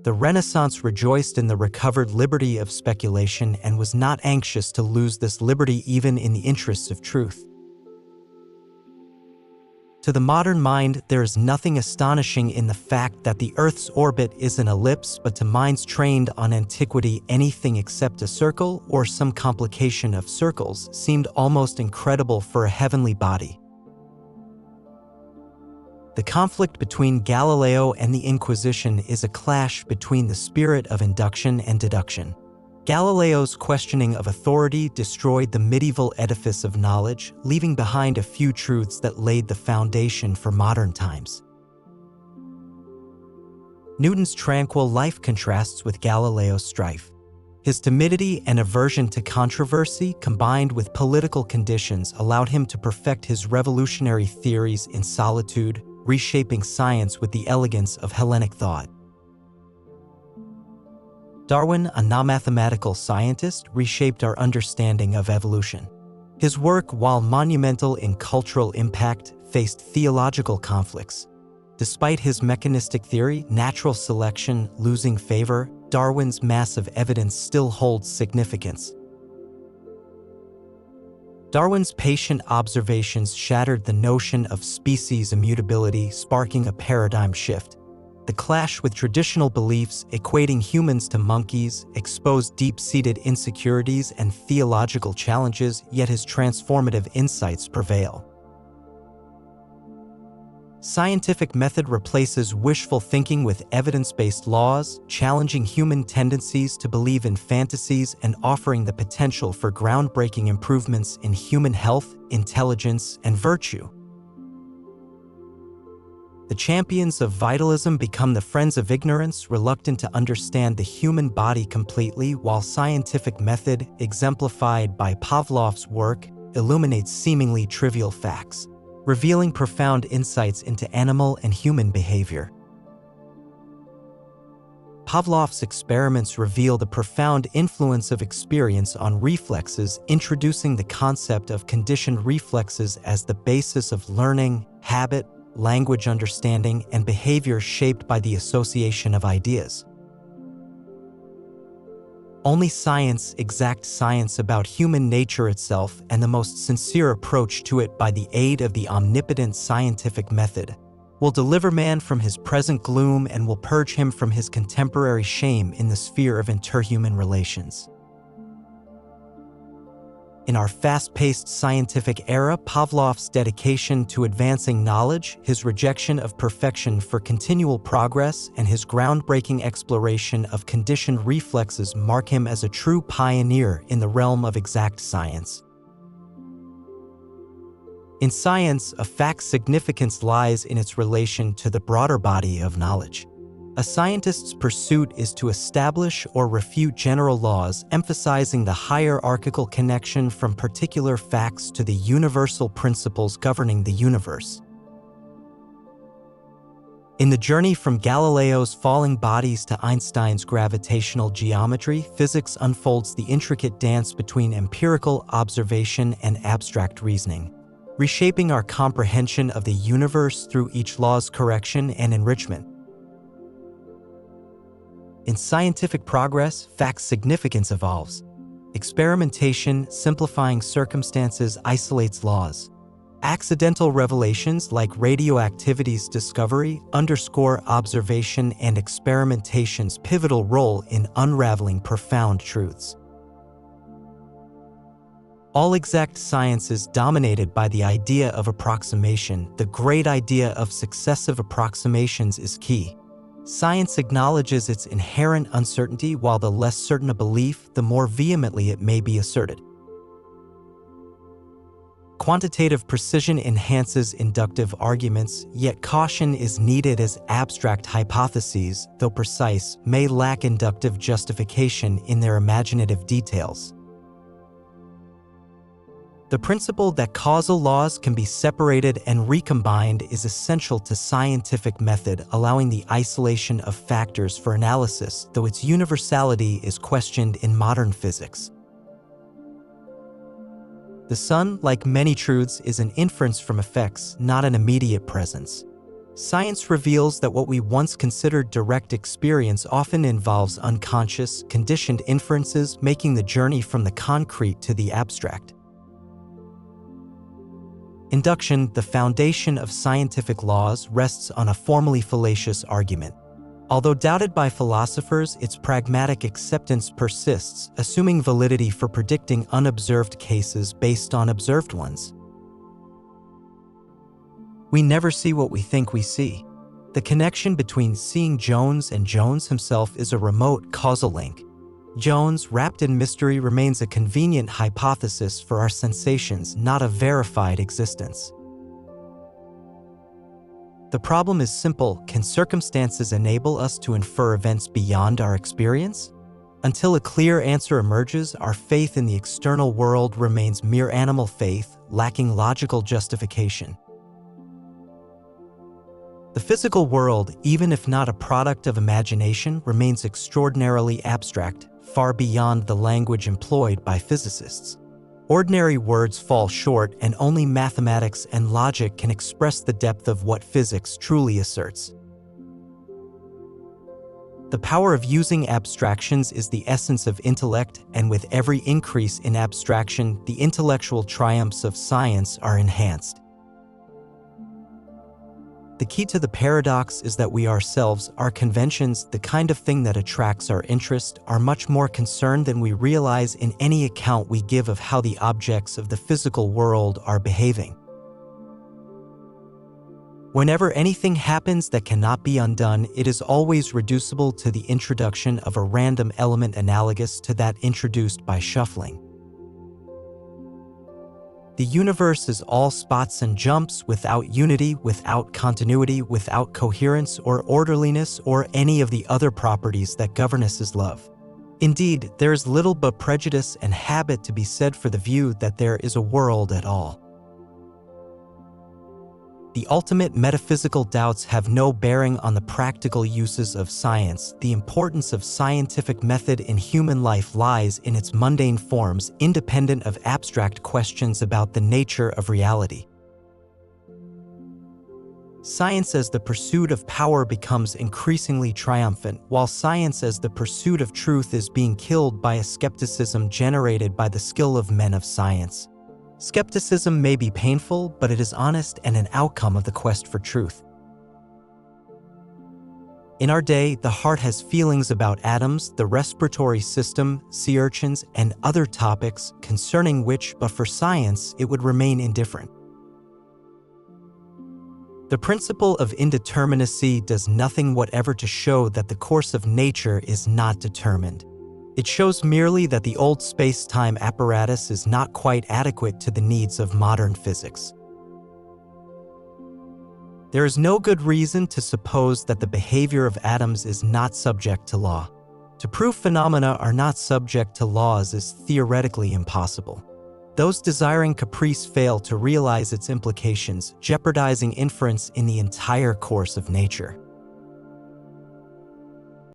The Renaissance rejoiced in the recovered liberty of speculation and was not anxious to lose this liberty even in the interests of truth. To the modern mind, there is nothing astonishing in the fact that the Earth's orbit is an ellipse, but to minds trained on antiquity, anything except a circle or some complication of circles seemed almost incredible for a heavenly body. The conflict between Galileo and the Inquisition is a clash between the spirit of induction and deduction. Galileo's questioning of authority destroyed the medieval edifice of knowledge, leaving behind a few truths that laid the foundation for modern times. Newton's tranquil life contrasts with Galileo's strife. His timidity and aversion to controversy, combined with political conditions, allowed him to perfect his revolutionary theories in solitude, reshaping science with the elegance of Hellenic thought. Darwin, a non-mathematical scientist, reshaped our understanding of evolution. His work, while monumental in cultural impact, faced theological conflicts. Despite his mechanistic theory, natural selection losing favor, Darwin's massive evidence still holds significance. Darwin's patient observations shattered the notion of species immutability, sparking a paradigm shift. The clash with traditional beliefs, equating humans to monkeys, exposed deep-seated insecurities and theological challenges, yet his transformative insights prevail. Scientific method replaces wishful thinking with evidence-based laws, challenging human tendencies to believe in fantasies and offering the potential for groundbreaking improvements in human health, intelligence, and virtue. The champions of vitalism become the friends of ignorance, reluctant to understand the human body completely, while scientific method, exemplified by Pavlov's work, illuminates seemingly trivial facts, revealing profound insights into animal and human behavior. Pavlov's experiments reveal the profound influence of experience on reflexes, introducing the concept of conditioned reflexes as the basis of learning, habit, language understanding, and behavior shaped by the association of ideas. Only science, exact science about human nature itself, and the most sincere approach to it by the aid of the omnipotent scientific method, will deliver man from his present gloom and will purge him from his contemporary shame in the sphere of interhuman relations. In our fast-paced scientific era, Pavlov's dedication to advancing knowledge, his rejection of perfection for continual progress, and his groundbreaking exploration of conditioned reflexes mark him as a true pioneer in the realm of exact science. In science, a fact's significance lies in its relation to the broader body of knowledge. A scientist's pursuit is to establish or refute general laws, emphasizing the hierarchical connection from particular facts to the universal principles governing the universe. In the journey from Galileo's falling bodies to Einstein's gravitational geometry, physics unfolds the intricate dance between empirical observation and abstract reasoning, reshaping our comprehension of the universe through each law's correction and enrichment. In scientific progress, fact's significance evolves. Experimentation, simplifying circumstances, isolates laws. Accidental revelations like radioactivity's discovery underscore observation and experimentation's pivotal role in unraveling profound truths. All exact science is dominated by the idea of approximation. The great idea of successive approximations is key. Science acknowledges its inherent uncertainty, while the less certain a belief, the more vehemently it may be asserted. Quantitative precision enhances inductive arguments, yet caution is needed as abstract hypotheses, though precise, may lack inductive justification in their imaginative details. The principle that causal laws can be separated and recombined is essential to scientific method, allowing the isolation of factors for analysis, though its universality is questioned in modern physics. The sun, like many truths, is an inference from effects, not an immediate presence. Science reveals that what we once considered direct experience often involves unconscious, conditioned inferences, making the journey from the concrete to the abstract. Induction, the foundation of scientific laws, rests on a formally fallacious argument. Although doubted by philosophers, its pragmatic acceptance persists, assuming validity for predicting unobserved cases based on observed ones. We never see what we think we see. The connection between seeing Jones and Jones himself is a remote causal link. Jones, wrapped in mystery, remains a convenient hypothesis for our sensations, not a verified existence. The problem is simple: can circumstances enable us to infer events beyond our experience? Until a clear answer emerges, our faith in the external world remains mere animal faith, lacking logical justification. The physical world, even if not a product of imagination, remains extraordinarily abstract, far beyond the language employed by physicists. Ordinary words fall short, and only mathematics and logic can express the depth of what physics truly asserts. The power of using abstractions is the essence of intellect, and with every increase in abstraction, the intellectual triumphs of science are enhanced. The key to the paradox is that we ourselves, our conventions, the kind of thing that attracts our interest, are much more concerned than we realize in any account we give of how the objects of the physical world are behaving. Whenever anything happens that cannot be undone, it is always reducible to the introduction of a random element analogous to that introduced by shuffling. The universe is all spots and jumps, without unity, without continuity, without coherence or orderliness or any of the other properties that govern us love. Indeed, there is little but prejudice and habit to be said for the view that there is a world at all. The ultimate metaphysical doubts have no bearing on the practical uses of science. The importance of scientific method in human life lies in its mundane forms, independent of abstract questions about the nature of reality. Science as the pursuit of power becomes increasingly triumphant, while science as the pursuit of truth is being killed by a skepticism generated by the skill of men of science. Skepticism may be painful, but it is honest and an outcome of the quest for truth. In our day, the heart has feelings about atoms, the respiratory system, sea urchins, and other topics concerning which, but for science, it would remain indifferent. The principle of indeterminacy does nothing whatever to show that the course of nature is not determined. It shows merely that the old space-time apparatus is not quite adequate to the needs of modern physics. There is no good reason to suppose that the behavior of atoms is not subject to law. To prove phenomena are not subject to laws is theoretically impossible. Those desiring caprice fail to realize its implications, jeopardizing inference in the entire course of nature.